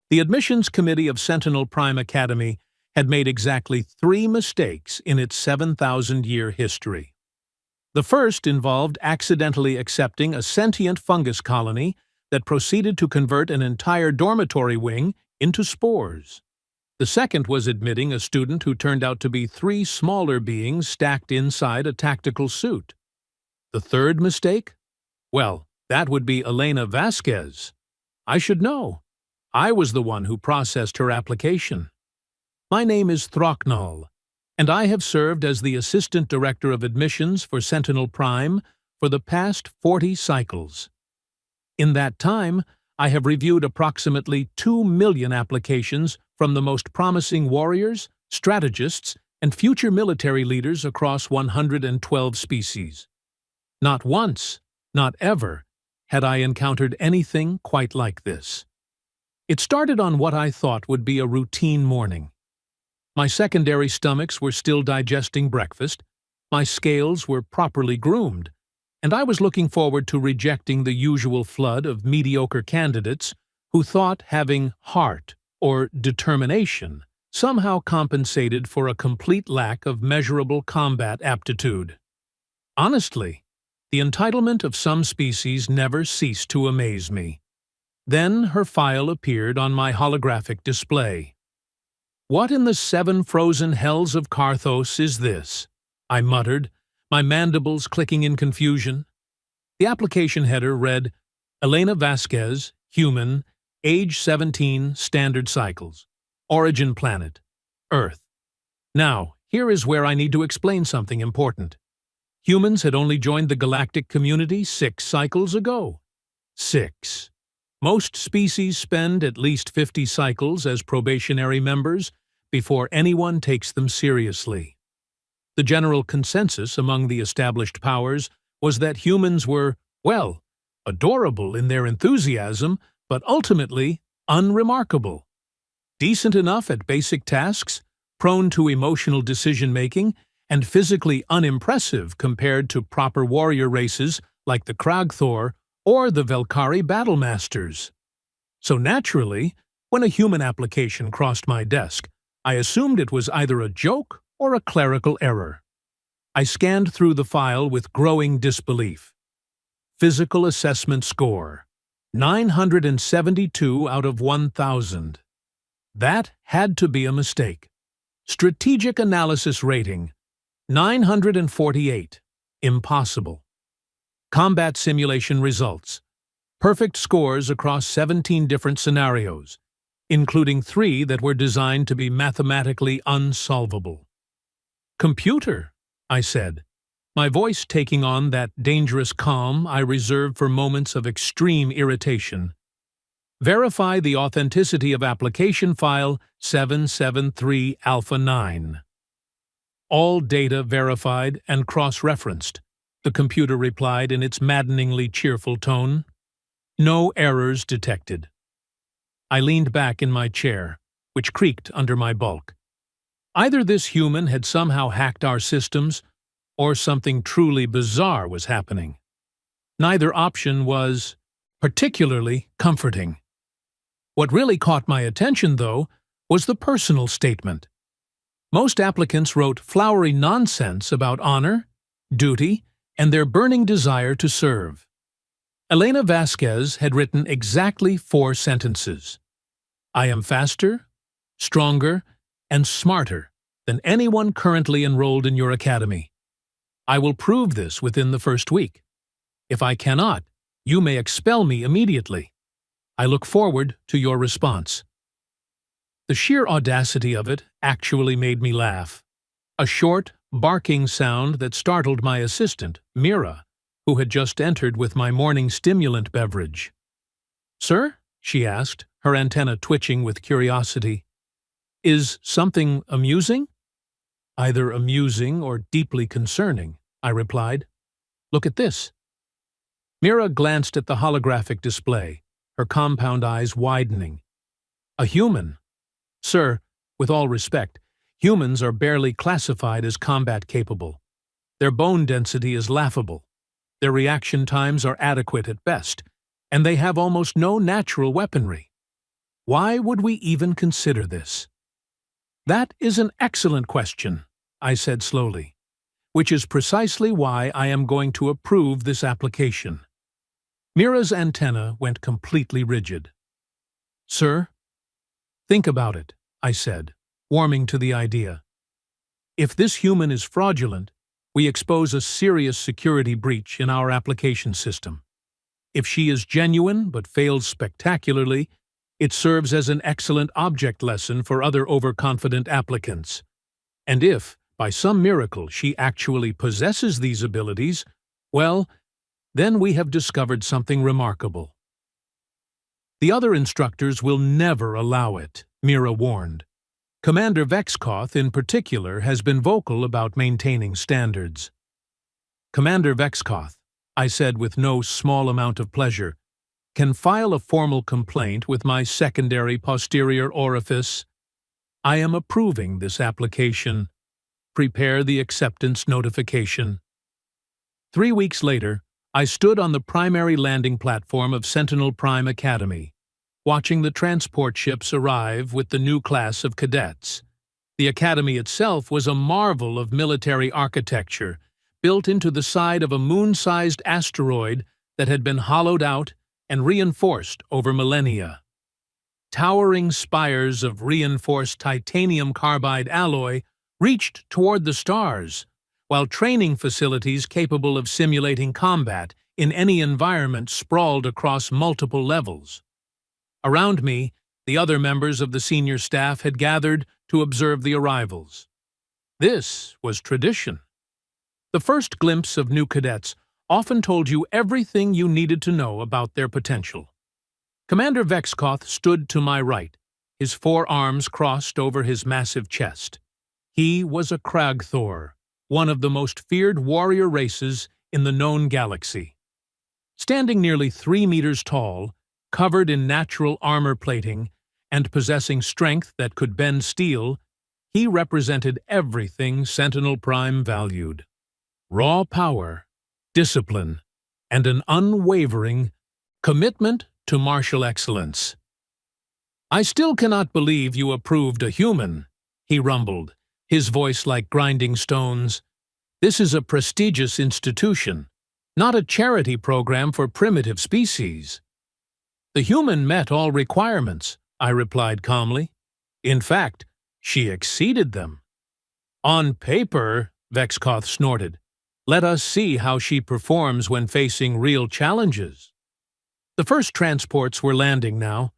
The admissions committee of Sentinel Prime Academy had made exactly 3 mistakes in its 7,000-year history. The first involved accidentally accepting a sentient fungus colony that proceeded to convert an entire dormitory wing into spores. The second was admitting a student who turned out to be 3 smaller beings stacked inside a tactical suit. The third mistake? Well, that would be Elena Vasquez. I should know. I was the one who processed her application. My name is Throcknall, and I have served as the Assistant Director of Admissions for Sentinel Prime for the past 40 cycles. In that time, I have reviewed approximately 2 million applications from the most promising warriors, strategists, and future military leaders across 112 species. Not once, not ever, had I encountered anything quite like this. It started on what I thought would be a routine morning. My secondary stomachs were still digesting breakfast, my scales were properly groomed, and I was looking forward to rejecting the usual flood of mediocre candidates who thought having heart or determination somehow compensated for a complete lack of measurable combat aptitude. Honestly, the entitlement of some species never ceased to amaze me. Then her file appeared on my holographic display. "What in the 7 frozen hells of Carthos is this?" I muttered, my mandibles clicking in confusion. The application header read, Elena Vasquez, human, age 17, standard cycles, origin planet, Earth. Now, here is where I need to explain something important. Humans had only joined the galactic community 6 cycles ago. 6. Most species spend at least 50 cycles as probationary members before anyone takes them seriously. The general consensus among the established powers was that humans were, well, adorable in their enthusiasm, but ultimately unremarkable. Decent enough at basic tasks, prone to emotional decision-making, and physically unimpressive compared to proper warrior races like the Kragthor or the Velkari Battlemasters. So naturally, when a human application crossed my desk, I assumed it was either a joke or a clerical error. I scanned through the file with growing disbelief. Physical assessment score, 972 out of 1,000. That had to be a mistake. Strategic analysis rating, 948. Impossible. Combat simulation results. Perfect scores across 17 different scenarios, including 3 that were designed to be mathematically unsolvable. "Computer," I said, my voice taking on that dangerous calm I reserve for moments of extreme irritation. "Verify the authenticity of application file 773 Alpha 9. "All data verified and cross-referenced," the computer replied in its maddeningly cheerful tone. "No errors detected." I leaned back in my chair, which creaked under my bulk. Either this human had somehow hacked our systems, or something truly bizarre was happening. Neither option was particularly comforting. What really caught my attention, though, was the personal statement. Most applicants wrote flowery nonsense about honor, duty, and their burning desire to serve. Elena Vasquez had written exactly 4 sentences. "I am faster, stronger, and smarter than anyone currently enrolled in your academy. I will prove this within the first week. If I cannot, you may expel me immediately. I look forward to your response." The sheer audacity of it actually made me laugh. A short, barking sound that startled my assistant, Mira, who had just entered with my morning stimulant beverage. "Sir?" she asked, her antenna twitching with curiosity. "Is something amusing?" "Either amusing or deeply concerning," I replied. "Look at this." Mira glanced at the holographic display, her compound eyes widening. "A human. Sir, with all respect, humans are barely classified as combat capable. Their bone density is laughable. Their reaction times are adequate at best, and they have almost no natural weaponry. Why would we even consider this? That is an excellent question, I said slowly, which is precisely why I am going to approve this application. Mira's antenna went completely rigid. Sir? Think about it, I said, warming to the idea. If this human is fraudulent, we expose a serious security breach in our application system. If she is genuine but fails spectacularly, it serves as an excellent object lesson for other overconfident applicants. And if, by some miracle, she actually possesses these abilities, well, then we have discovered something remarkable. The other instructors will never allow it, Mira warned. Commander Vexkoth, in particular, has been vocal about maintaining standards. Commander Vexkoth, I said with no small amount of pleasure, can file a formal complaint with my secondary posterior orifice. I am approving this application. Prepare the acceptance notification. 3 weeks later, I stood on the primary landing platform of Sentinel Prime Academy, watching the transport ships arrive with the new class of cadets. The academy itself was a marvel of military architecture, built into the side of a moon-sized asteroid that had been hollowed out and reinforced over millennia. Towering spires of reinforced titanium carbide alloy reached toward the stars, while training facilities capable of simulating combat in any environment sprawled across multiple levels. Around me, the other members of the senior staff had gathered to observe the arrivals. This was tradition. The first glimpse of new cadets often told you everything you needed to know about their potential. Commander Vexkoth stood to my right, his 4 arms crossed over his massive chest. He was a Kragthor, one of the most feared warrior races in the known galaxy. Standing nearly 3 meters tall, covered in natural armor plating, and possessing strength that could bend steel, he represented everything Sentinel Prime valued. Raw power, discipline, and an unwavering commitment to martial excellence. I still cannot believe you approved a human, he rumbled, his voice like grinding stones. This is a prestigious institution, not a charity program for primitive species. The human met all requirements, I replied calmly. In fact, she exceeded them. On paper, Vexkoth snorted. Let us see how she performs when facing real challenges. The first transports were landing now.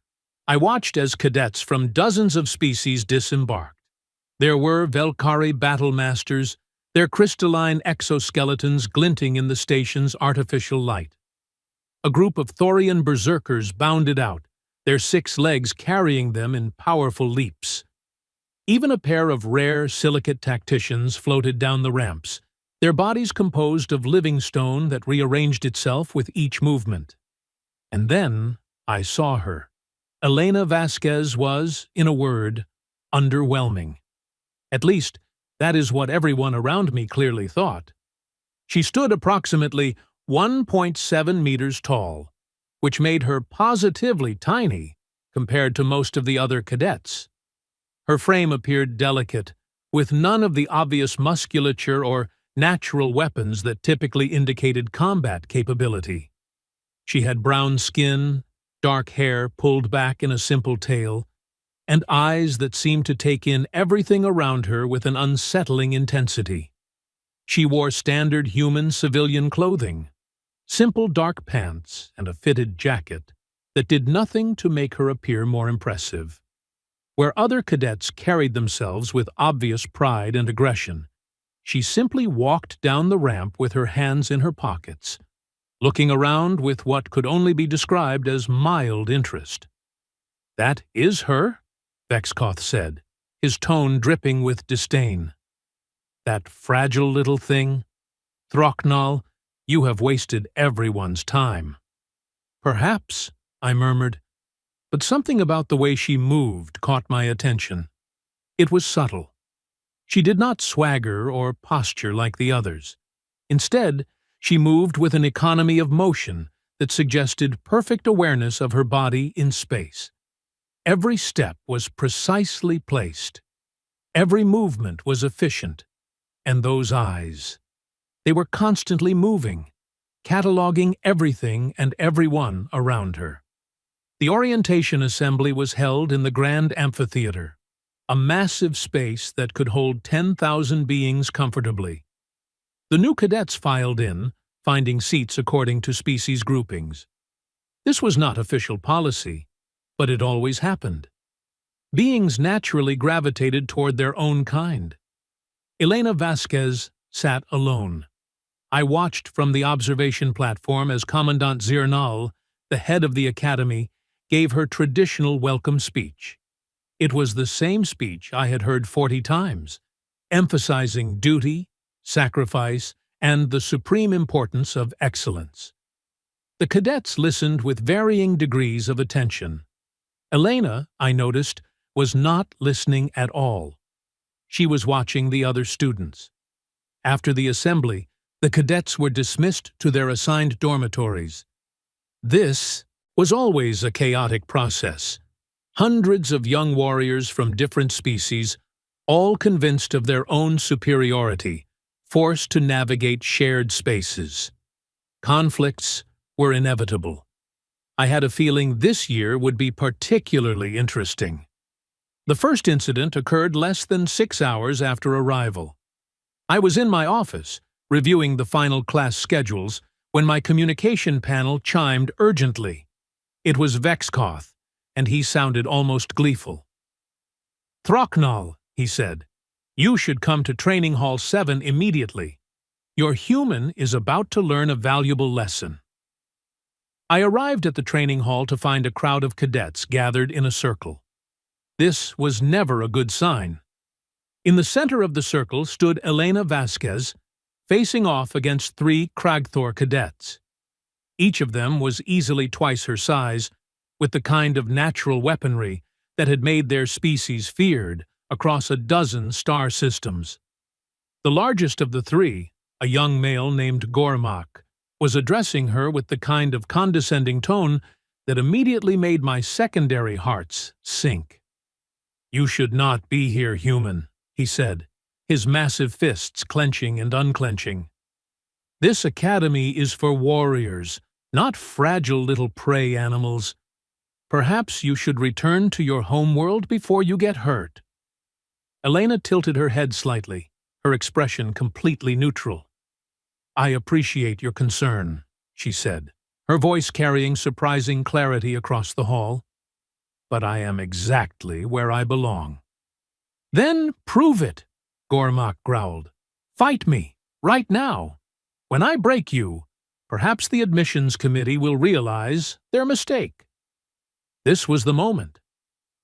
I watched as cadets from dozens of species disembarked. There were Velkari battle masters, their crystalline exoskeletons glinting in the station's artificial light. A group of Thorian berserkers bounded out, their 6 legs carrying them in powerful leaps. Even a pair of rare silicate tacticians floated down the ramps, their bodies composed of living stone that rearranged itself with each movement. And then I saw her. Elena Vasquez was, in a word, underwhelming. At least, that is what everyone around me clearly thought. She stood approximately 1.7 meters tall, which made her positively tiny compared to most of the other cadets. Her frame appeared delicate, with none of the obvious musculature or natural weapons that typically indicated combat capability. She had brown skin, dark hair pulled back in a simple tail, and eyes that seemed to take in everything around her with an unsettling intensity. She wore standard human civilian clothing, simple dark pants and a fitted jacket that did nothing to make her appear more impressive. Where other cadets carried themselves with obvious pride and aggression, she simply walked down the ramp with her hands in her pockets, looking around with what could only be described as mild interest. "That is her?" Vexkoth said, his tone dripping with disdain. "That fragile little thing? Throcknall, you have wasted everyone's time." "Perhaps," I murmured, but something about the way she moved caught my attention. It was subtle. She did not swagger or posture like the others. Instead, she moved with an economy of motion that suggested perfect awareness of her body in space. Every step was precisely placed. Every movement was efficient. And those eyes. They were constantly moving, cataloging everything and everyone around her. The orientation assembly was held in the Grand Amphitheater, a massive space that could hold 10,000 beings comfortably. The new cadets filed in, finding seats according to species groupings. This was not official policy, but it always happened. Beings naturally gravitated toward their own kind. Elena Vasquez sat alone. I watched from the observation platform as Commandant Zirnal, the head of the academy, gave her traditional welcome speech. It was the same speech I had heard 40 times, emphasizing duty, sacrifice, and the supreme importance of excellence. The cadets listened with varying degrees of attention. Elena, I noticed, was not listening at all. She was watching the other students. After the assembly, the cadets were dismissed to their assigned dormitories. This was always a chaotic process. Hundreds of young warriors from different species, all convinced of their own superiority, forced to navigate shared spaces. Conflicts were inevitable. I had a feeling this year would be particularly interesting. The first incident occurred less than 6 hours after arrival. I was in my office, reviewing the final class schedules, when my communication panel chimed urgently. It was Vexkoth, and he sounded almost gleeful. "Throcknall," he said, "you should come to Training Hall 7 immediately. Your human is about to learn a valuable lesson." I arrived at the training hall to find a crowd of cadets gathered in a circle. This was never a good sign. In the center of the circle stood Elena Vasquez, facing off against 3 Kragthor cadets. Each of them was easily twice her size, with the kind of natural weaponry that had made their species feared across a dozen star systems. The largest of the 3, a young male named Gormak, was addressing her with the kind of condescending tone that immediately made my secondary hearts sink. "You should not be here, human," he said, his massive fists clenching and unclenching. "This academy is for warriors, not fragile little prey animals. Perhaps you should return to your homeworld before you get hurt." Elena tilted her head slightly, her expression completely neutral. "I appreciate your concern," she said, her voice carrying surprising clarity across the hall. "But I am exactly where I belong." "Then prove it," Gormak growled. "Fight me, right now. When I break you, perhaps the admissions committee will realize their mistake." This was the moment.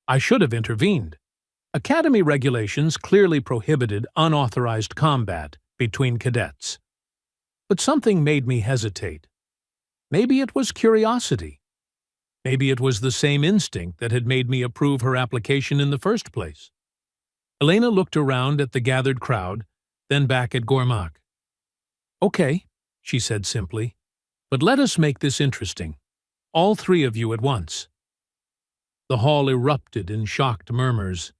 I should have intervened. Academy regulations clearly prohibited unauthorized combat between cadets. But something made me hesitate. Maybe it was curiosity. Maybe it was the same instinct that had made me approve her application in the first place. Elena looked around at the gathered crowd, then back at Gormak. "Okay," she said simply, "but let us make this interesting. All 3 of you at once." The hall erupted in shocked murmurs.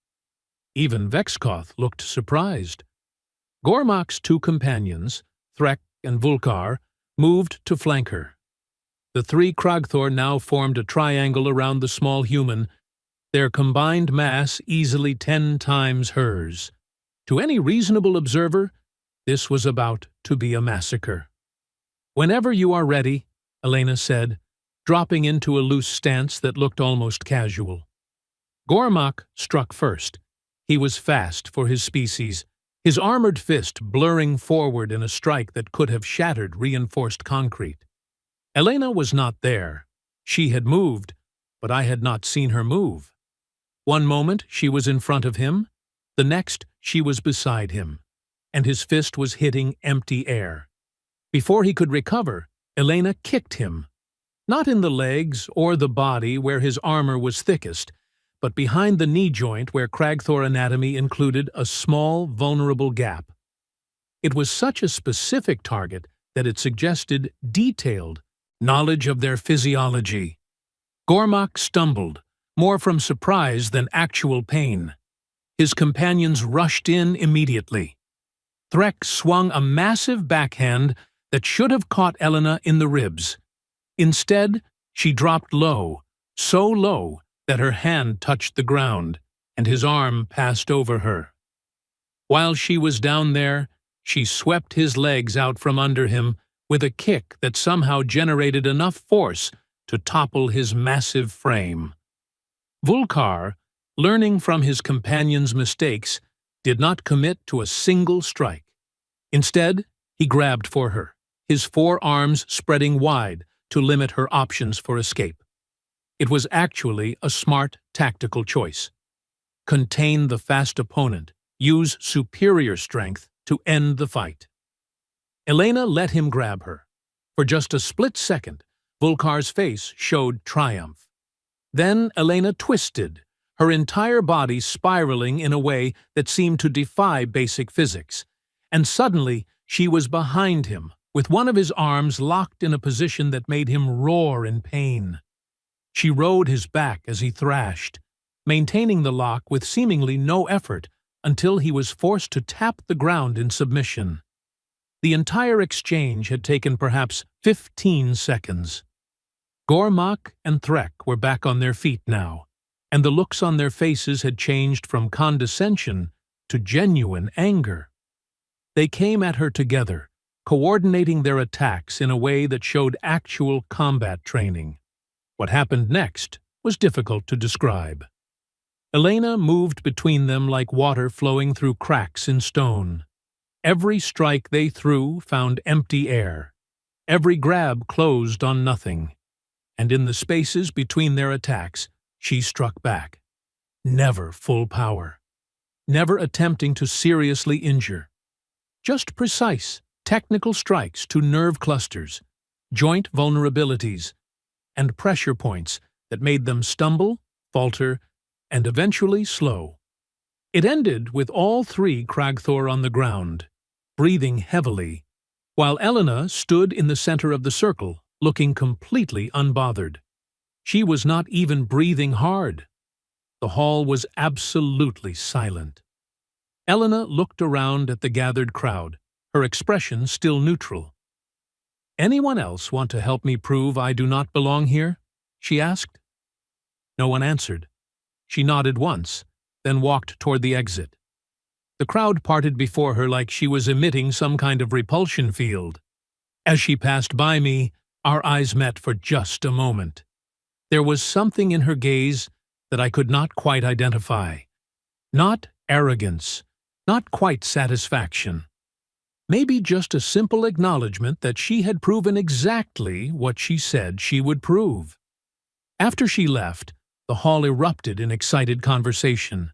Even Vexkoth looked surprised. Gormak's 2 companions, Threk and Vulkar, moved to flank her. The 3 Kragthor now formed a triangle around the small human, their combined mass easily 10 times hers. To any reasonable observer, this was about to be a massacre. "Whenever you are ready," Elena said, dropping into a loose stance that looked almost casual. Gormak struck first. He was fast for his species, his armored fist blurring forward in a strike that could have shattered reinforced concrete. Elena was not there. She had moved, but I had not seen her move. One moment she was in front of him, the next she was beside him, and his fist was hitting empty air. Before he could recover, Elena kicked him. Not in the legs or the body where his armor was thickest, but behind the knee joint where Kragthor anatomy included a small, vulnerable gap. It was such a specific target that it suggested detailed knowledge of their physiology. Gormak stumbled, more from surprise than actual pain. His companions rushed in immediately. Threk swung a massive backhand that should have caught Elena in the ribs. Instead, she dropped low, so low that her hand touched the ground, and his arm passed over her. While she was down there, she swept his legs out from under him with a kick that somehow generated enough force to topple his massive frame. Vulkar, learning from his companion's mistakes, did not commit to a single strike. Instead, he grabbed for her, his forearms spreading wide to limit her options for escape. It was actually a smart tactical choice. Contain the fast opponent, use superior strength to end the fight. Elena let him grab her. For just a split second, Vulkar's face showed triumph. Then Elena twisted, her entire body spiraling in a way that seemed to defy basic physics, and suddenly she was behind him, with one of his arms locked in a position that made him roar in pain. She rode his back as he thrashed, maintaining the lock with seemingly no effort until he was forced to tap the ground in submission. The entire exchange had taken perhaps 15 seconds. Gormak and Threk were back on their feet now, and the looks on their faces had changed from condescension to genuine anger. They came at her together, coordinating their attacks in a way that showed actual combat training. What happened next was difficult to describe. Elena moved between them like water flowing through cracks in stone. Every strike they threw found empty air. Every grab closed on nothing. And in the spaces between their attacks, she struck back. Never full power. Never attempting to seriously injure. Just precise, technical strikes to nerve clusters, joint vulnerabilities, and pressure points that made them stumble, falter, and eventually slow. It ended with all three Kragthor on the ground, breathing heavily, while Elena stood in the center of the circle, looking completely unbothered. She was not even breathing hard. The hall was absolutely silent. Elena looked around at the gathered crowd, her expression still neutral. "Anyone else want to help me prove I do not belong here?" she asked. No one answered. She nodded once, then walked toward the exit. The crowd parted before her like she was emitting some kind of repulsion field. As she passed by me, our eyes met for just a moment. There was something in her gaze that I could not quite identify. Not arrogance, not quite satisfaction. Maybe just a simple acknowledgement that she had proven exactly what she said she would prove. After she left, the hall erupted in excited conversation.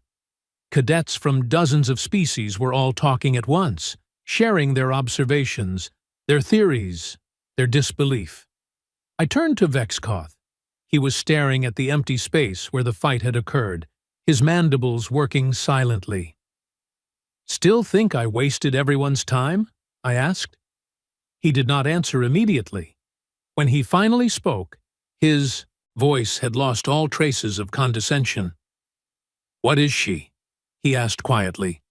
Cadets from dozens of species were all talking at once, sharing their observations, their theories, their disbelief. I turned to Vexkoth. He was staring at the empty space where the fight had occurred, his mandibles working silently. "Still think I wasted everyone's time?" I asked. He did not answer immediately. When he finally spoke, his voice had lost all traces of condescension. "What is she?" he asked quietly.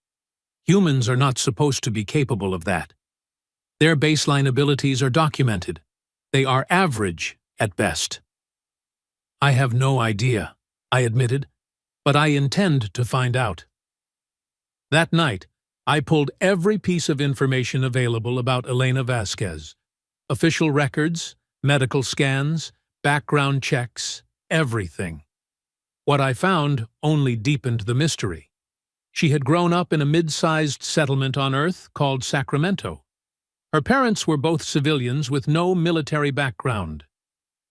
"Humans are not supposed to be capable of that. Their baseline abilities are documented. They are average at best." "I have no idea," I admitted, "but I intend to find out." That night, I pulled every piece of information available about Elena Vasquez. Official records, medical scans, background checks, everything. What I found only deepened the mystery. She had grown up in a mid-sized settlement on Earth called Sacramento. Her parents were both civilians with no military background.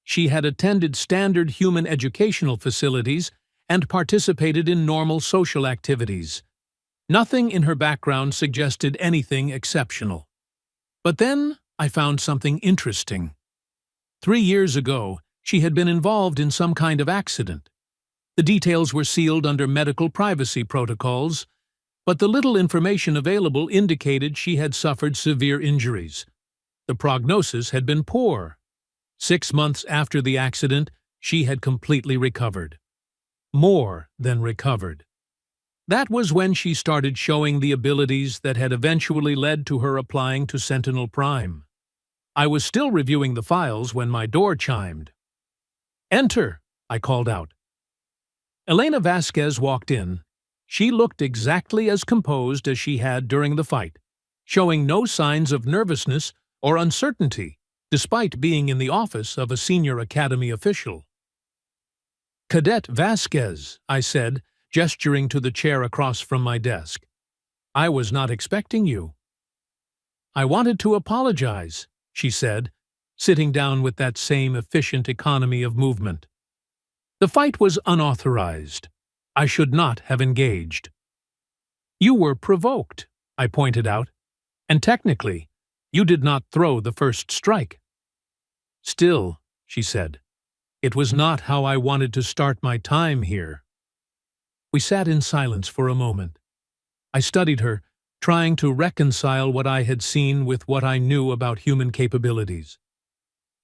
She had attended standard human educational facilities and participated in normal social activities. Nothing in her background suggested anything exceptional. But then I found something interesting. 3 years ago, she had been involved in some kind of accident. The details were sealed under medical privacy protocols, but the little information available indicated she had suffered severe injuries. The prognosis had been poor. 6 months after the accident, she had completely recovered. more than recovered. That was when she started showing the abilities that had eventually led to her applying to Sentinel Prime. I was still reviewing the files when my door chimed. "Enter," I called out. Elena Vasquez walked in. She looked exactly as composed as she had during the fight, showing no signs of nervousness or uncertainty, despite being in the office of a senior academy official. "Cadet Vasquez," I said, gesturing to the chair across from my desk. "I was not expecting you." "I wanted to apologize," she said, sitting down with that same efficient economy of movement. "The fight was unauthorized. I should not have engaged." "You were provoked," I pointed out, "and technically, you did not throw the first strike." "Still," she said, "it was not how I wanted to start my time here." We sat in silence for a moment. I studied her, trying to reconcile what I had seen with what I knew about human capabilities.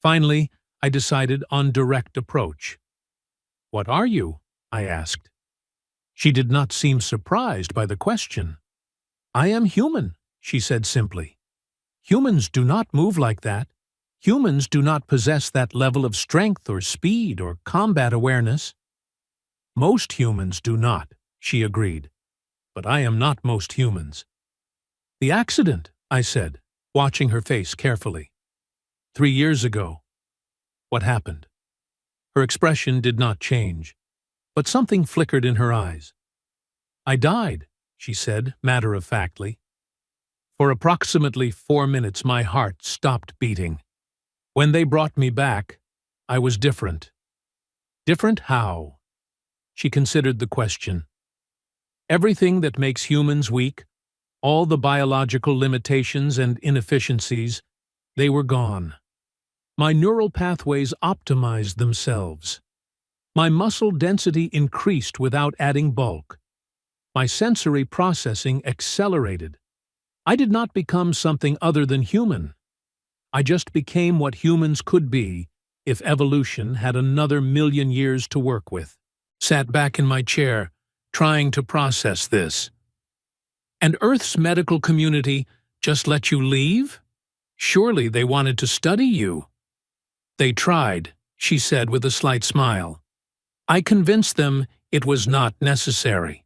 Finally, I decided on direct approach. "What are you?" I asked. She did not seem surprised by the question. "I am human," she said simply. "Humans do not move like that. Humans do not possess that level of strength or speed or combat awareness." "Most humans do not," she agreed. "But I am not most humans." "The accident," I said, watching her face carefully. 3 years ago. What happened?" Her expression did not change, but something flickered in her eyes. "I died," she said, matter-of-factly. For approximately 4 minutes my heart stopped beating. When they brought me back, I was different. Different how? She considered the question. Everything that makes humans weak, all the biological limitations and inefficiencies, they were gone. My neural pathways optimized themselves. My muscle density increased without adding bulk. My sensory processing accelerated. I did not become something other than human. I just became what humans could be if evolution had another 1,000,000 years to work with. Sat back in my chair, trying to process this. And Earth's medical community just let you leave? Surely they wanted to study you. "They tried," she said with a slight smile. "I convinced them it was not necessary."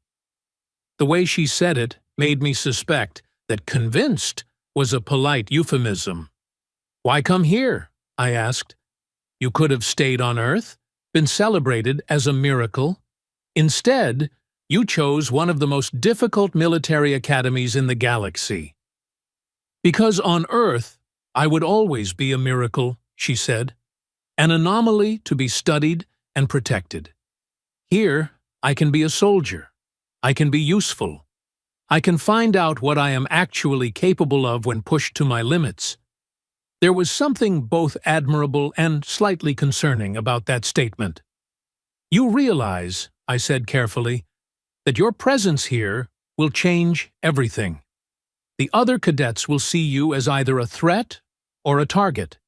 The way she said it made me suspect that "convinced" was a polite euphemism. "Why come here?" I asked. "You could have stayed on Earth, been celebrated as a miracle. Instead, you chose one of the most difficult military academies in the galaxy." "Because on Earth, I would always be a miracle," she said. "An anomaly to be studied and protected. Here, I can be a soldier. I can be useful. I can find out what I am actually capable of when pushed to my limits." There was something both admirable and slightly concerning about that statement. "You realize," I said carefully, "that your presence here will change everything. The other cadets will see you as either a threat or a target.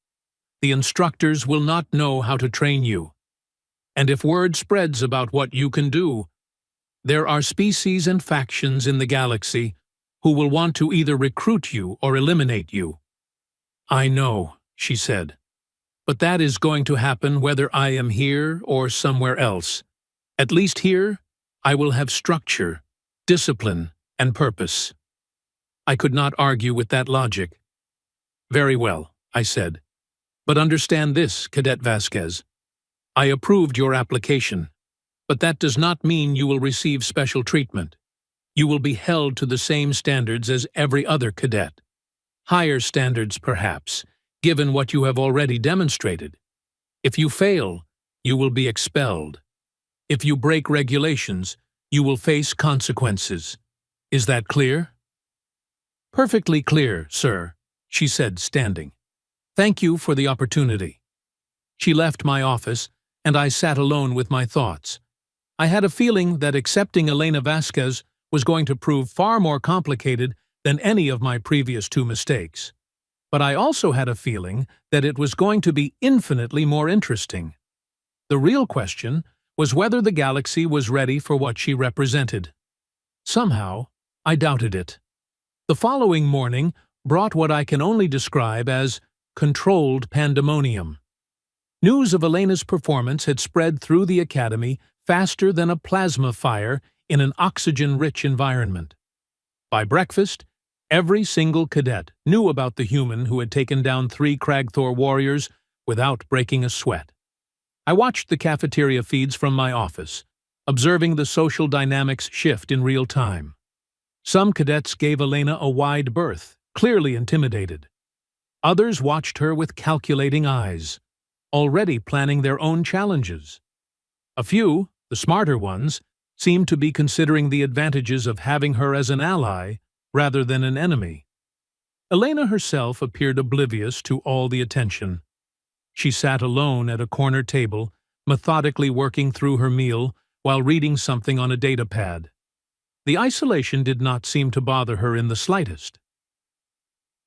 The instructors will not know how to train you. And if word spreads about what you can do, there are species and factions in the galaxy who will want to either recruit you or eliminate you." "I know," she said, "but that is going to happen whether I am here or somewhere else. At least here, I will have structure, discipline, and purpose." I could not argue with that logic. "Very well," I said. "But understand this, Cadet Vasquez. I approved your application, but that does not mean you will receive special treatment. You will be held to the same standards as every other cadet. Higher standards, perhaps, given what you have already demonstrated. If you fail, you will be expelled. If you break regulations, you will face consequences. Is that clear?" "Perfectly clear, sir," she said, standing. "Thank you for the opportunity." She left my office, and I sat alone with my thoughts. I had a feeling that accepting Elena Vasquez was going to prove far more complicated than any of my previous 2 mistakes. But I also had a feeling that it was going to be infinitely more interesting. The real question was whether the galaxy was ready for what she represented. Somehow, I doubted it. The following morning brought what I can only describe as controlled pandemonium. News of Elena's performance had spread through the Academy faster than a plasma fire in an oxygen-rich environment. By breakfast, every single cadet knew about the human who had taken down 3 Kragthor warriors without breaking a sweat. I watched the cafeteria feeds from my office, observing the social dynamics shift in real time. Some cadets gave Elena a wide berth, clearly intimidated. Others watched her with calculating eyes, already planning their own challenges. A few, the smarter ones, seemed to be considering the advantages of having her as an ally rather than an enemy. Elena herself appeared oblivious to all the attention. She sat alone at a corner table, methodically working through her meal while reading something on a datapad. The isolation did not seem to bother her in the slightest.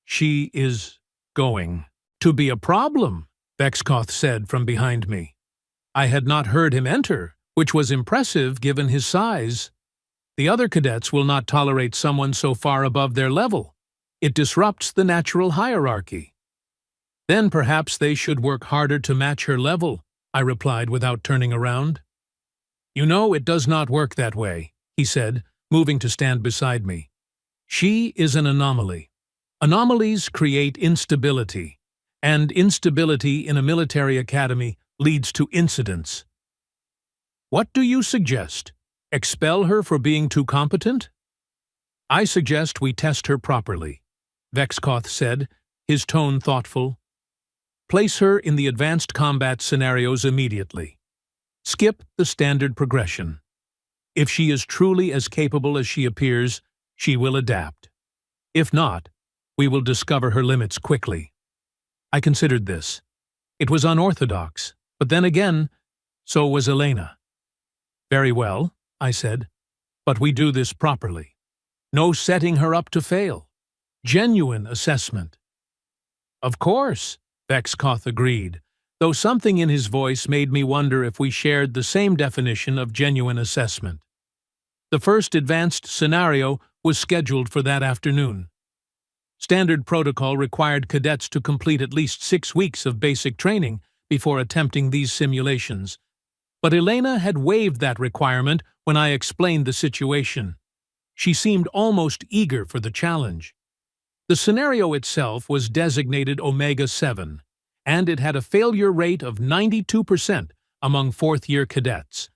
"She is going to be a problem," Vexkoth said from behind me. I had not heard him enter, which was impressive given his size. The other cadets will not tolerate someone so far above their level. It disrupts the natural hierarchy. "Then perhaps they should work harder to match her level," I replied without turning around. "You know, it does not work that way," he said, moving to stand beside me. "She is an anomaly. Anomalies create instability, and instability in a military academy leads to incidents." "What do you suggest? Expel her for being too competent?" "I suggest we test her properly," Vexkoth said, his tone thoughtful. "Place her in the advanced combat scenarios immediately. Skip the standard progression. If she is truly as capable as she appears, she will adapt. If not, we will discover her limits quickly." I considered this. It was unorthodox, but then again, so was Elena. "Very well," I said, "but we do this properly. No setting her up to fail. Genuine assessment." "Of course," Vexkoth agreed, though something in his voice made me wonder if we shared the same definition of genuine assessment. The first advanced scenario was scheduled for that afternoon. Standard protocol required cadets to complete at least 6 weeks of basic training before attempting these simulations. But Elena had waived that requirement when I explained the situation. She seemed almost eager for the challenge. The scenario itself was designated Omega-7, and it had a failure rate of 92% among 4th-year cadets.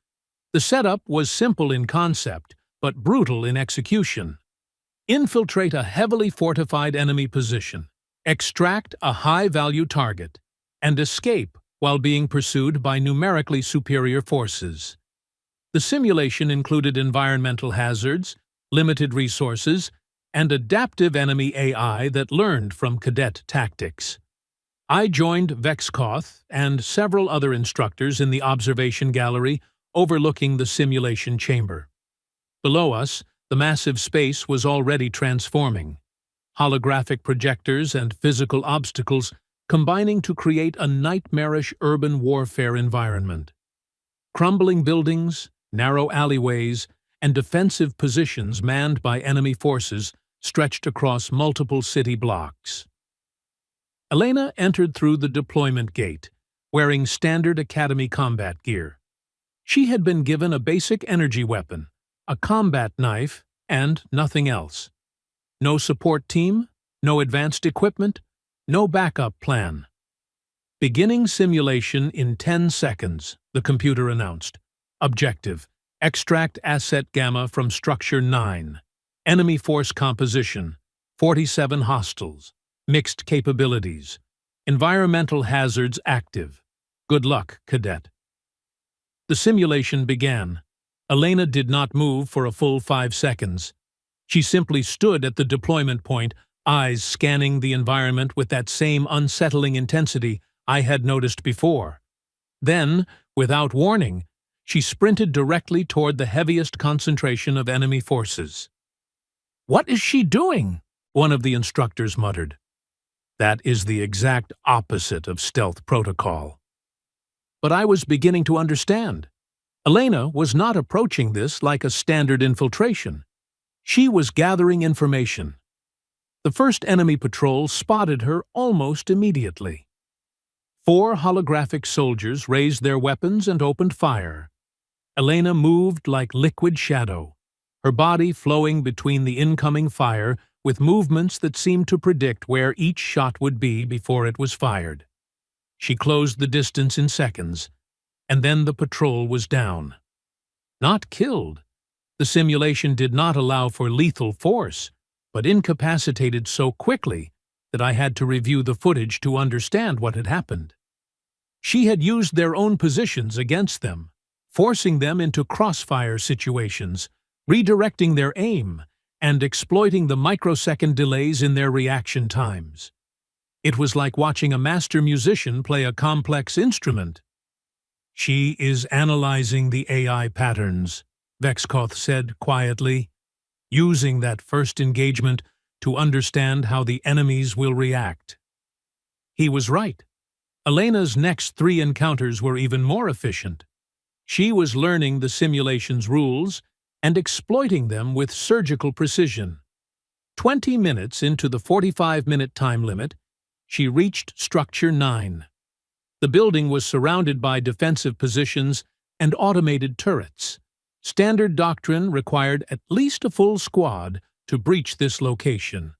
The setup was simple in concept, but brutal in execution. Infiltrate a heavily fortified enemy position, extract a high-value target, and escape while being pursued by numerically superior forces. The simulation included environmental hazards, limited resources, and adaptive enemy AI that learned from cadet tactics. I joined Vexkoth and several other instructors in the observation gallery overlooking the simulation chamber. Below us, the massive space was already transforming, holographic projectors and physical obstacles combining to create a nightmarish urban warfare environment. Crumbling buildings, narrow alleyways, and defensive positions manned by enemy forces stretched across multiple city blocks. Elena entered through the deployment gate, wearing standard Academy combat gear. She had been given a basic energy weapon, a combat knife, and nothing else. No support team, no advanced equipment, no backup plan. "Beginning simulation in 10 seconds, the computer announced. Objective: extract asset gamma from structure 9. Enemy force composition: 47 hostiles. Mixed capabilities. Environmental hazards active. Good luck, cadet." The simulation began. Elena did not move for a full 5 seconds. She simply stood at the deployment point, eyes scanning the environment with that same unsettling intensity I had noticed before. Then, without warning, she sprinted directly toward the heaviest concentration of enemy forces. "What is she doing?" one of the instructors muttered. "That is the exact opposite of stealth protocol." But I was beginning to understand. Elena was not approaching this like a standard infiltration. She was gathering information. The first enemy patrol spotted her almost immediately. 4 holographic soldiers raised their weapons and opened fire. Elena moved like liquid shadow, her body flowing between the incoming fire with movements that seemed to predict where each shot would be before it was fired. She closed the distance in seconds, and then the patrol was down. Not killed. The simulation did not allow for lethal force, but incapacitated so quickly that I had to review the footage to understand what had happened. She had used their own positions against them, forcing them into crossfire situations, redirecting their aim, and exploiting the microsecond delays in their reaction times. It was like watching a master musician play a complex instrument. "She is analyzing the AI patterns," Vexkoth said quietly, "using that first engagement to understand how the enemies will react." He was right. Elena's next 3 encounters were even more efficient. She was learning the simulation's rules and exploiting them with surgical precision. 20 minutes into the 45-minute time limit, she reached Structure 9. The building was surrounded by defensive positions and automated turrets. Standard doctrine required at least a full squad to breach this location.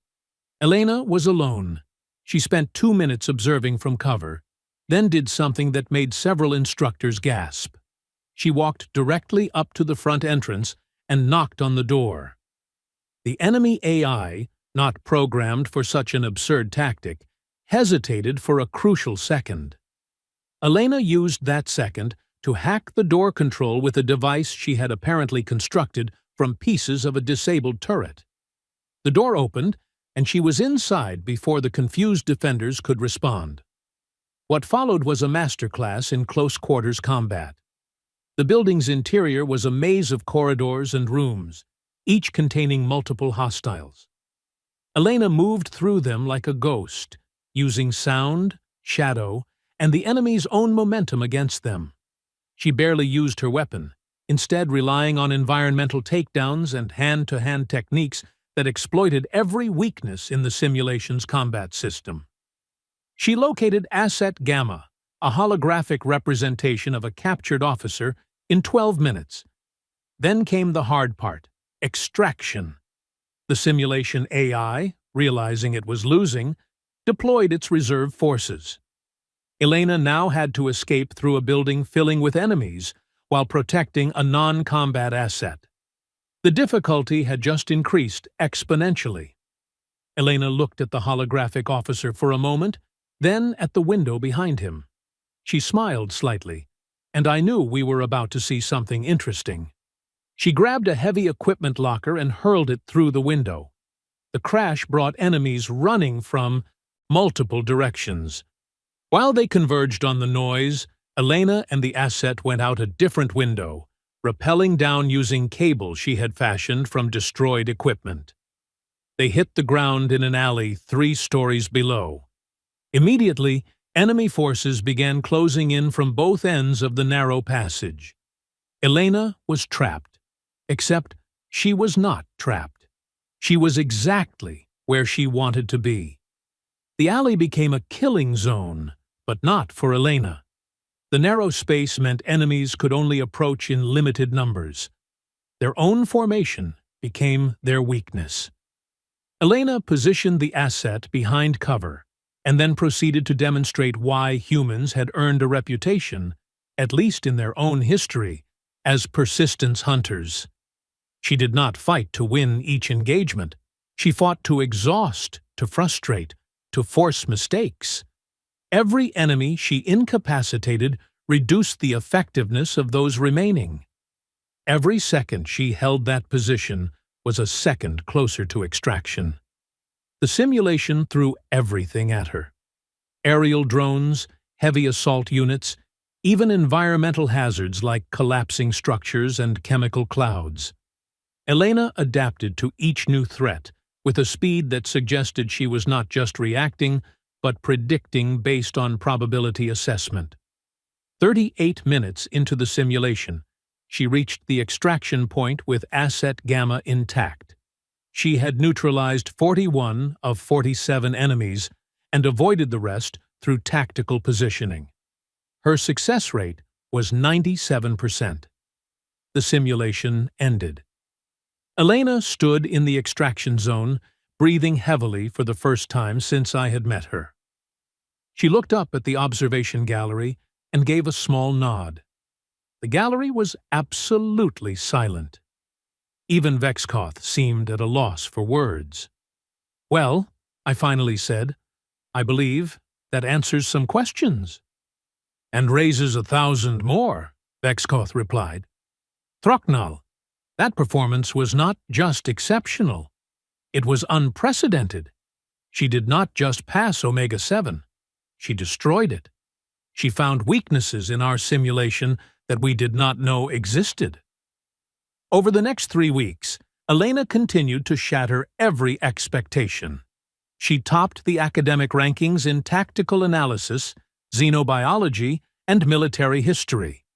Elena was alone. She spent 2 minutes observing from cover, then did something that made several instructors gasp. She walked directly up to the front entrance and knocked on the door. The enemy AI, not programmed for such an absurd tactic, hesitated for a crucial second. Elena used that second to hack the door control with a device she had apparently constructed from pieces of a disabled turret. The door opened, and she was inside before the confused defenders could respond. What followed was a masterclass in close-quarters combat. The building's interior was a maze of corridors and rooms, each containing multiple hostiles. Elena moved through them like a ghost, using sound, shadow, and the enemy's own momentum against them. She barely used her weapon, instead relying on environmental takedowns and hand-to-hand techniques that exploited every weakness in the simulation's combat system. She located Asset Gamma, a holographic representation of a captured officer, in 12 minutes. Then came the hard part, extraction. The simulation AI, realizing it was losing, deployed its reserve forces. Elena now had to escape through a building filling with enemies while protecting a non-combat asset. The difficulty had just increased exponentially. Elena looked at the holographic officer for a moment, then at the window behind him. She smiled slightly, and I knew we were about to see something interesting. She grabbed a heavy equipment locker and hurled it through the window. The crash brought enemies running from multiple directions. While they converged on the noise, Elena and the asset went out a different window, rappelling down using cable she had fashioned from destroyed equipment. They hit the ground in an alley 3 stories below. Immediately, enemy forces began closing in from both ends of the narrow passage. Elena was trapped, except she was not trapped. She was exactly where she wanted to be. The alley became a killing zone, but not for Elena. The narrow space meant enemies could only approach in limited numbers. Their own formation became their weakness. Elena positioned the asset behind cover, and then proceeded to demonstrate why humans had earned a reputation, at least in their own history, as persistence hunters. She did not fight to win each engagement. She fought to exhaust, to frustrate, to force mistakes. Every enemy she incapacitated reduced the effectiveness of those remaining. Every second she held that position was a second closer to extraction. The simulation threw everything at her. Aerial drones, heavy assault units, even environmental hazards like collapsing structures and chemical clouds. Elena adapted to each new threat with a speed that suggested she was not just reacting, but predicting based on probability assessment. 38 minutes into the simulation, She reached the extraction point with asset gamma intact. She had neutralized 41 of 47 enemies and avoided the rest through tactical positioning. Her success rate was 97%. The simulation ended. Elena stood in the extraction zone, breathing heavily for the first time since I had met her. She looked up at the observation gallery and gave a small nod. The gallery was absolutely silent. Even Vexkoth seemed at a loss for words. "Well," I finally said, "I believe that answers some questions." "And raises 1,000 more," Vexkoth replied. "Throcknall, that performance was not just exceptional. It was unprecedented. She did not just pass Omega-7. She destroyed it. She found weaknesses in our simulation that we did not know existed." Over the next 3 weeks, Elena continued to shatter every expectation. She topped the academic rankings in tactical analysis, xenobiology, and military history.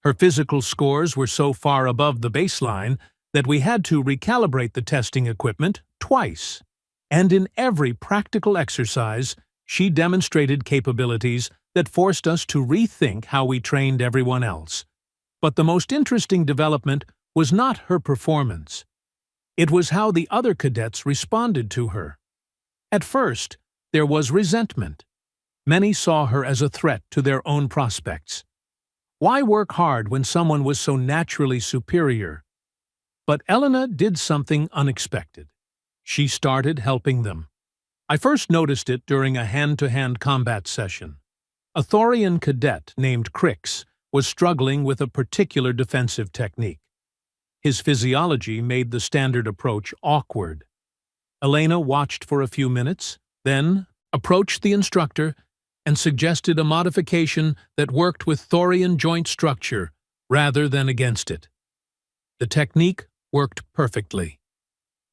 Her physical scores were so far above the baseline that we had to recalibrate the testing equipment twice. And in every practical exercise, she demonstrated capabilities that forced us to rethink how we trained everyone else. But the most interesting development was not her performance. It was how the other cadets responded to her. At first, there was resentment. Many saw her as a threat to their own prospects. Why work hard when someone was so naturally superior? But Elena did something unexpected. She started helping them. I first noticed it during a hand-to-hand combat session. A Thorian cadet named Crix was struggling with a particular defensive technique. His physiology made the standard approach awkward. Elena watched for a few minutes, then approached the instructor and suggested a modification that worked with Thorian joint structure rather than against it. The technique worked perfectly.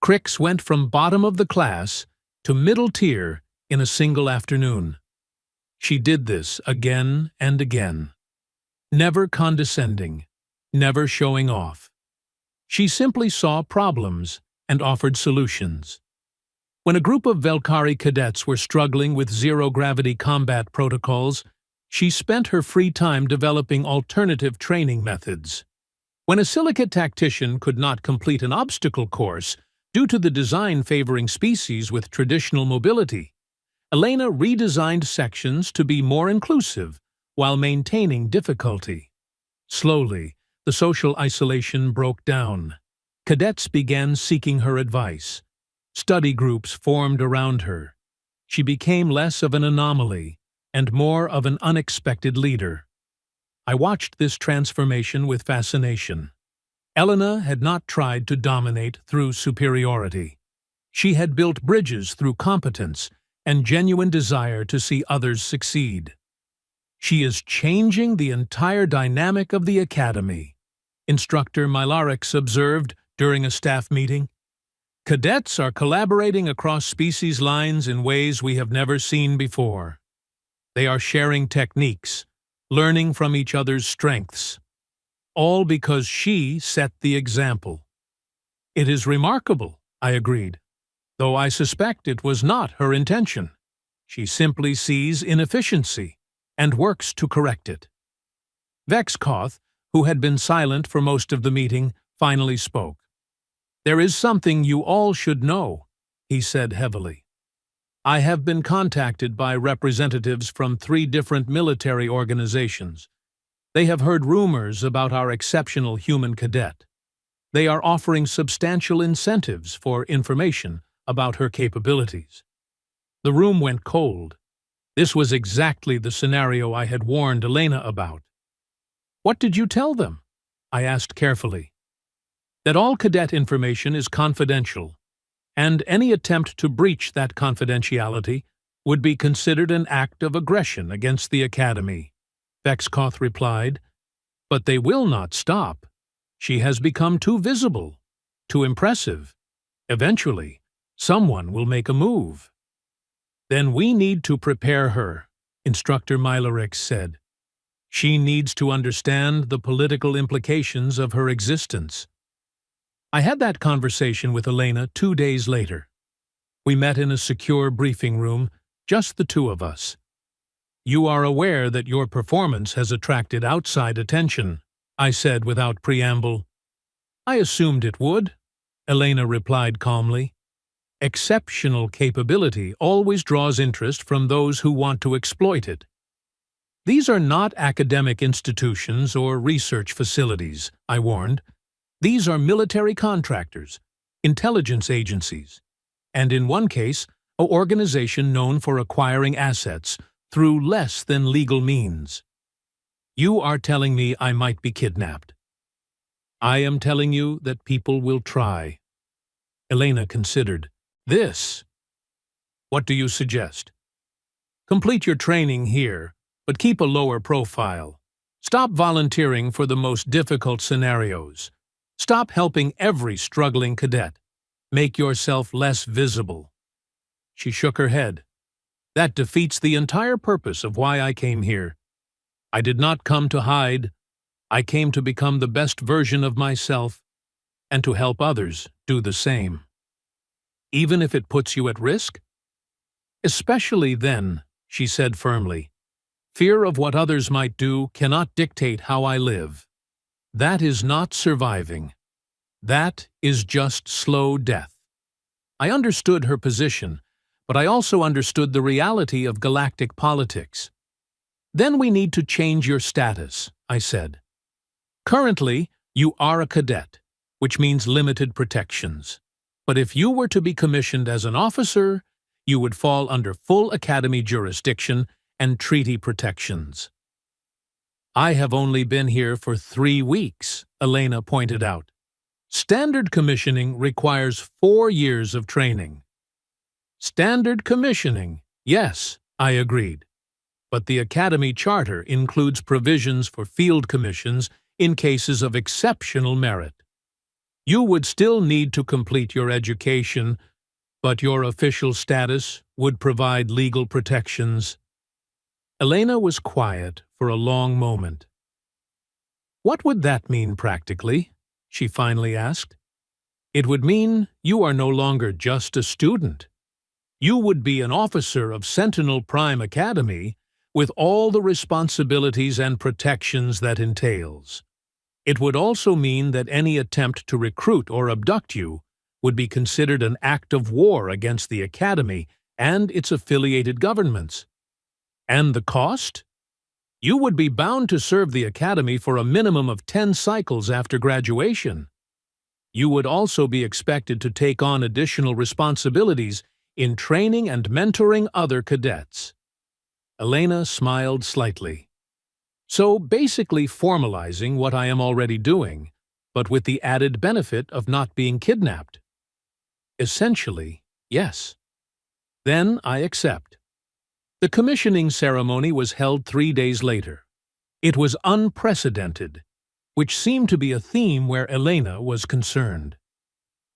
Crix went from bottom of the class to middle tier in a single afternoon. She did this again and again. Never condescending, never showing off. She simply saw problems and offered solutions. When a group of Velkari cadets were struggling with zero-gravity combat protocols, she spent her free time developing alternative training methods. When a silicate tactician could not complete an obstacle course due to the design favoring species with traditional mobility, Elena redesigned sections to be more inclusive while maintaining difficulty. Slowly, the social isolation broke down. Cadets began seeking her advice. Study groups formed around her. She became less of an anomaly and more of an unexpected leader. I watched this transformation with fascination. Elena had not tried to dominate through superiority. She had built bridges through competence and genuine desire to see others succeed. "She is changing the entire dynamic of the academy," Instructor Mylarix observed during a staff meeting. "Cadets are collaborating across species lines in ways we have never seen before. They are sharing techniques, learning from each other's strengths, all because she set the example." "It is remarkable," I agreed, though I suspect it was not her intention. She simply sees inefficiency and works to correct it. Vexkoth, who had been silent for most of the meeting, finally spoke. "There is something you all should know," he said heavily. "I have been contacted by representatives from 3 different military organizations. They have heard rumors about our exceptional human cadet. They are offering substantial incentives for information about her capabilities." The room went cold. This was exactly the scenario I had warned Elena about. "What did you tell them?" I asked carefully. "That all cadet information is confidential, and any attempt to breach that confidentiality would be considered an act of aggression against the Academy," Vexkoth replied. "But they will not stop. She has become too visible, too impressive. Eventually, someone will make a move." "Then we need to prepare her," Instructor Mylarix said. She needs to understand the political implications of her existence. I had that conversation with Elena 2 days later. We met in a secure briefing room, just the two of us. "You are aware that your performance has attracted outside attention," I said without preamble. "I assumed it would," Elena replied calmly. "Exceptional capability always draws interest from those who want to exploit it. These are not academic institutions or research facilities," I warned. "These are military contractors, intelligence agencies, and in one case, an organization known for acquiring assets through less than legal means. You are telling me I might be kidnapped. I am telling you that people will try." Elena considered. "This? What do you suggest?" "Complete your training here, but keep a lower profile. Stop volunteering for the most difficult scenarios. Stop helping every struggling cadet. Make yourself less visible." She shook her head. "That defeats the entire purpose of why I came here. I did not come to hide. I came to become the best version of myself and to help others do the same." "Even if it puts you at risk?" "Especially then," she said firmly. "Fear of what others might do cannot dictate how I live. That is not surviving. That is just slow death." I understood her position, but I also understood the reality of galactic politics. "Then we need to change your status," I said. "Currently, you are a cadet, which means limited protections. But if you were to be commissioned as an officer, you would fall under full Academy jurisdiction and treaty protections." "I have only been here for 3 weeks," Elena pointed out. "Standard commissioning requires 4 years of training." "Standard commissioning, yes," I agreed. "But the Academy Charter includes provisions for field commissions in cases of exceptional merit. You would still need to complete your education, but your official status would provide legal protections." Elena was quiet for a long moment. "What would that mean practically?" she finally asked. "It would mean you are no longer just a student. You would be an officer of Sentinel Prime Academy with all the responsibilities and protections that entails. It would also mean that any attempt to recruit or abduct you would be considered an act of war against the Academy and its affiliated governments. And the cost? You would be bound to serve the Academy for a minimum of 10 cycles after graduation. You would also be expected to take on additional responsibilities in training and mentoring other cadets." Elena smiled slightly. "So basically formalizing what I am already doing, but with the added benefit of not being kidnapped." "Essentially, yes." "Then I accept." The commissioning ceremony was held 3 days later. It was unprecedented, which seemed to be a theme where Elena was concerned.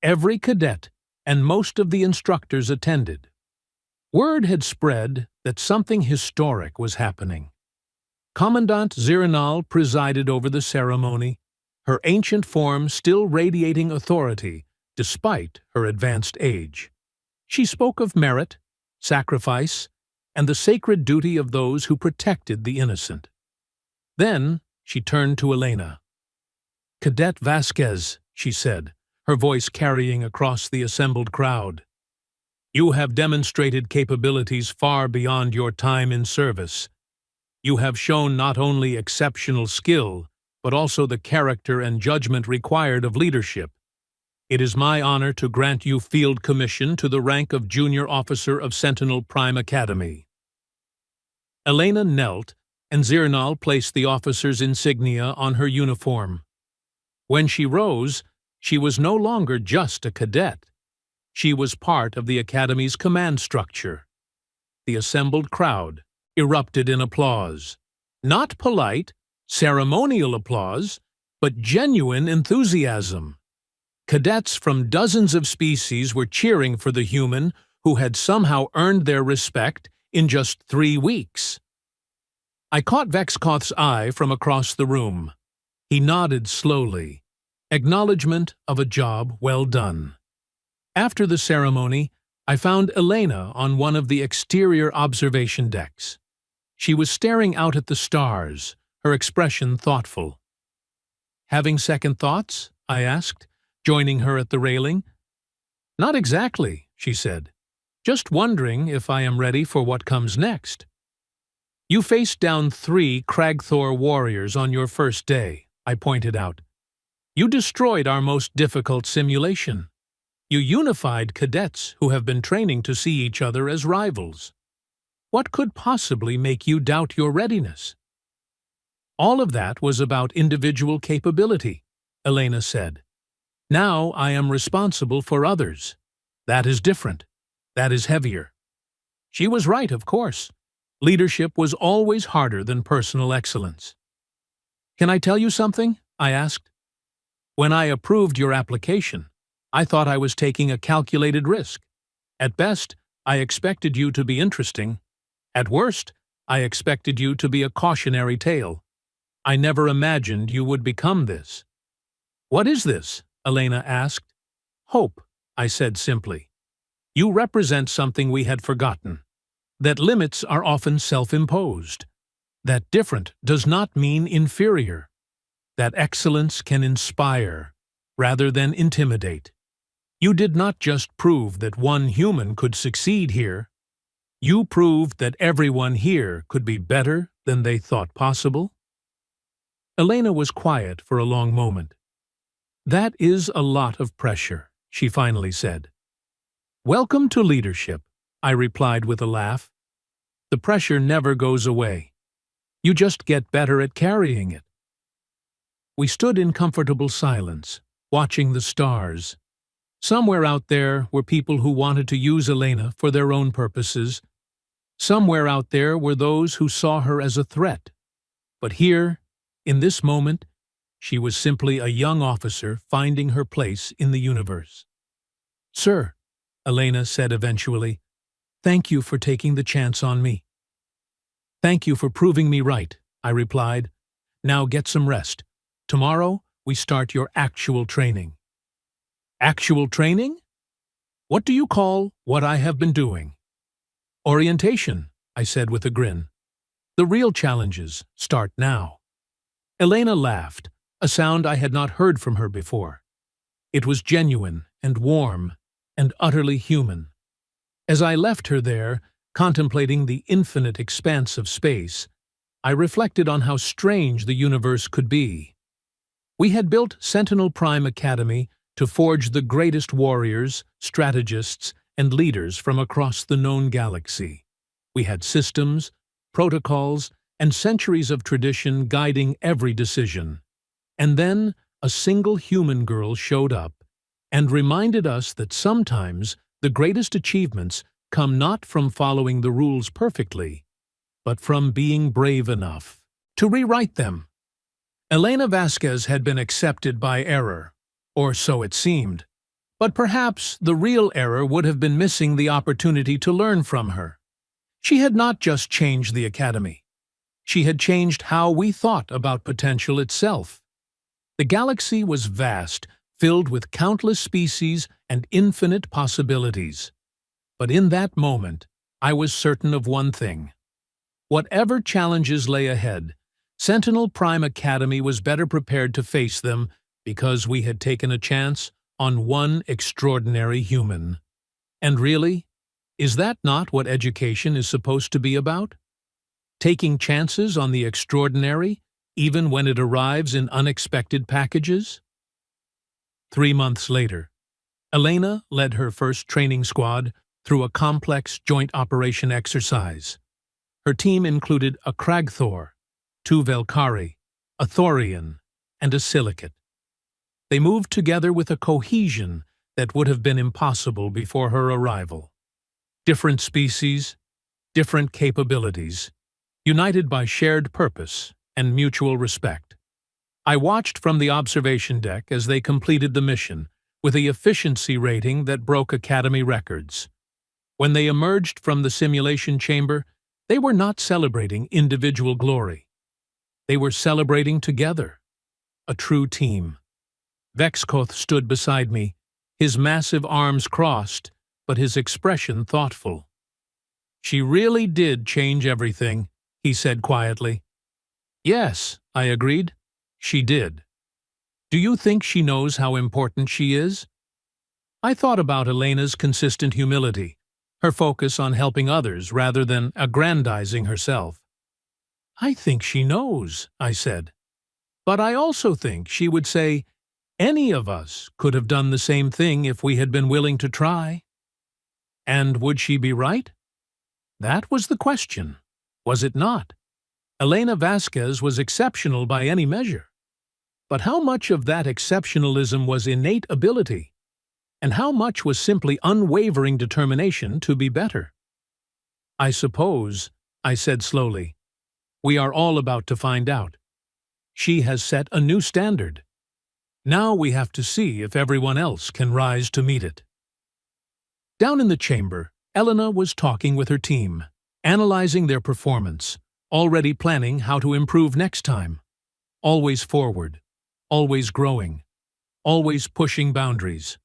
Every cadet and most of the instructors attended. Word had spread that something historic was happening. Commandant Zirinal presided over the ceremony, her ancient form still radiating authority despite her advanced age. She spoke of merit, sacrifice, and the sacred duty of those who protected the innocent. Then she turned to Elena. "Cadet Vasquez," she said, her voice carrying across the assembled crowd. "You have demonstrated capabilities far beyond your time in service. You have shown not only exceptional skill, but also the character and judgment required of leadership. It is my honor to grant you field commission to the rank of Junior Officer of Sentinel Prime Academy." Elena knelt, and Zirinal placed the officer's insignia on her uniform. When she rose, she was no longer just a cadet. She was part of the Academy's command structure. The assembled crowd erupted in applause. Not polite, ceremonial applause, but genuine enthusiasm. Cadets from dozens of species were cheering for the human who had somehow earned their respect in just 3 weeks. I caught Vexkoth's eye from across the room. He nodded slowly, acknowledgement of a job well done. After the ceremony, I found Elena on one of the exterior observation decks. She was staring out at the stars, her expression thoughtful. "Having second thoughts?" I asked, joining her at the railing. "Not exactly," she said. "Just wondering if I am ready for what comes next." "You faced down 3 Kragthor warriors on your first day," I pointed out. "You destroyed our most difficult simulation. You unified cadets who have been training to see each other as rivals. What could possibly make you doubt your readiness?" "All of that was about individual capability," Elena said. "Now I am responsible for others. That is different. That is heavier." She was right, of course. Leadership was always harder than personal excellence. "Can I tell you something?" I asked. "When I approved your application, I thought I was taking a calculated risk. At best, I expected you to be interesting. At worst, I expected you to be a cautionary tale. I never imagined you would become this." "What is this?" Elena asked. "Hope," I said simply. "You represent something we had forgotten. That limits are often self-imposed. That different does not mean inferior. That excellence can inspire, rather than intimidate. You did not just prove that one human could succeed here. You proved that everyone here could be better than they thought possible." Elena was quiet for a long moment. "That is a lot of pressure," she finally said. "Welcome to leadership," I replied with a laugh. "The pressure never goes away. You just get better at carrying it." We stood in comfortable silence, watching the stars. Somewhere out there were people who wanted to use Elena for their own purposes. Somewhere out there were those who saw her as a threat. But here, in this moment, she was simply a young officer finding her place in the universe. "Sir," Elena said eventually, "thank you for taking the chance on me." "Thank you for proving me right," I replied. "Now get some rest. Tomorrow, we start your actual training." "Actual training? What do you call what I have been doing?" "Orientation," I said with a grin. "The real challenges start now." Elena laughed, a sound I had not heard from her before. It was genuine and warm and utterly human. As I left her there, contemplating the infinite expanse of space, I reflected on how strange the universe could be. We had built Sentinel Prime Academy to forge the greatest warriors, strategists, and leaders from across the known galaxy. We had systems, protocols, and centuries of tradition guiding every decision. And then a single human girl showed up and reminded us that sometimes the greatest achievements come not from following the rules perfectly, but from being brave enough to rewrite them. Elena Vasquez had been accepted by error, or so it seemed. But perhaps the real error would have been missing the opportunity to learn from her. She had not just changed the academy. She had changed how we thought about potential itself. The galaxy was vast, filled with countless species and infinite possibilities. But in that moment, I was certain of one thing. Whatever challenges lay ahead, Sentinel Prime Academy was better prepared to face them because we had taken a chance on one extraordinary human. And really, is that not what education is supposed to be about? Taking chances on the extraordinary, even when it arrives in unexpected packages? 3 months later, Elena led her first training squad through a complex joint operation exercise. Her team included a Kragthor, 2 Velkari, a Thorian, and a Silicate. They moved together with a cohesion that would have been impossible before her arrival. Different species, different capabilities, united by shared purpose and mutual respect. I watched from the observation deck as they completed the mission, with an efficiency rating that broke Academy records. When they emerged from the simulation chamber, They were not celebrating individual glory. They were celebrating together, a true team. Vexkoth stood beside me, his massive arms crossed, but his expression thoughtful. "She really did change everything," he said quietly. "Yes," I agreed, "she did." "Do you think she knows how important she is?" I thought about Elena's consistent humility, her focus on helping others rather than aggrandizing herself. "I think she knows," I said. "But I also think she would say, any of us could have done the same thing if we had been willing to try." And would she be right? That was the question, was it not? Elena Vasquez was exceptional by any measure. But how much of that exceptionalism was innate ability? And how much was simply unwavering determination to be better? "I suppose," I said slowly, "we are all about to find out. She has set a new standard. Now we have to see if everyone else can rise to meet it." Down in the chamber, Elena was talking with her team, analyzing their performance, already planning how to improve next time. Always forward, always growing, always pushing boundaries.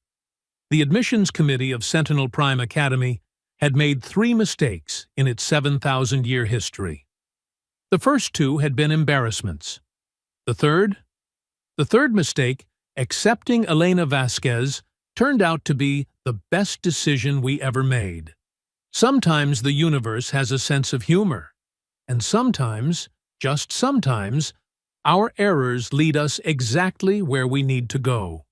The admissions committee of Sentinel Prime Academy had made 3 mistakes in its 7,000-year history. The first 2 had been embarrassments. The third mistake, accepting Elena Vasquez, turned out to be the best decision we ever made. Sometimes the universe has a sense of humor, and sometimes, just sometimes, our errors lead us exactly where we need to go.